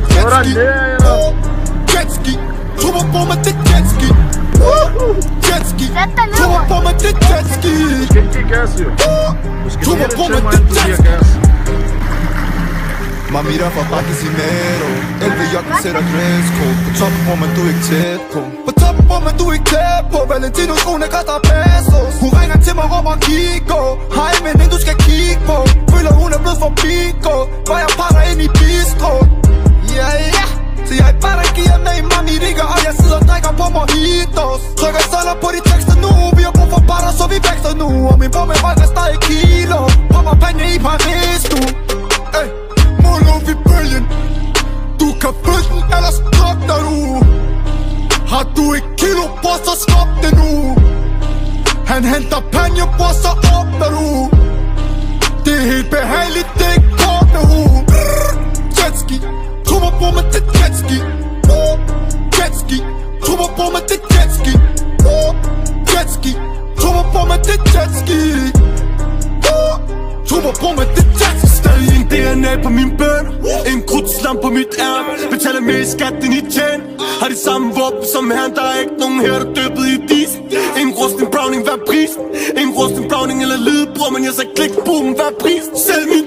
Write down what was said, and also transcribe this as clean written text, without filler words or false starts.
det jetski. Jetski, trummer på mig, det jetski. Jetski, trummer på mig, det jetski. Du skal ikke give gas, jo. Du skal Trummer lige på til mig, mig, det inden du giver gas. Mamira fra Barquisimeto 11 jakken sætter dresscode. På toppen hvor man du ikke tæt på. På toppen hvor man du ikke tæt på. Valentino skoene koster pesos. Hun ringer til mig, råber Kiko. Hej men du skal kigge på. Føler hun er blevet for pico. For jeg pakker ind i bistro. Ja ja. Så jeg bare der giver med i Mamiriga. Og jeg sidder og drikker på mojitos. Trykker sådan på de tekster nu. Vi har brug for batter så vi vækster nu. Og min bror med rykker stadig kilo. Popper penge i Paris nu. Ey. Mål i bølgen. Du kan følge den, ellers drukner du. Har du et kilo på, så skop det nu. Han henter panje på, så åbner du. Det er helt behageligt, det er kort med hun. Jetski, trummer på mig, det er jetski. Jetski, trummer på mig, det er jetski. Jetski, trummer på mig, det er jetski. Trummer på mig, det er jetski. Stadig en DNA på min bøn. En krudtslam på mit ærm. Betaler mere i skat end I tjen. Har de samme våben som han. Der er ikke nogen her, der døbet i dis. En rusten browning, hvad pris? En rusten browning eller lillebror. Men jeg sagde klik, boom, hvad pris? Selv min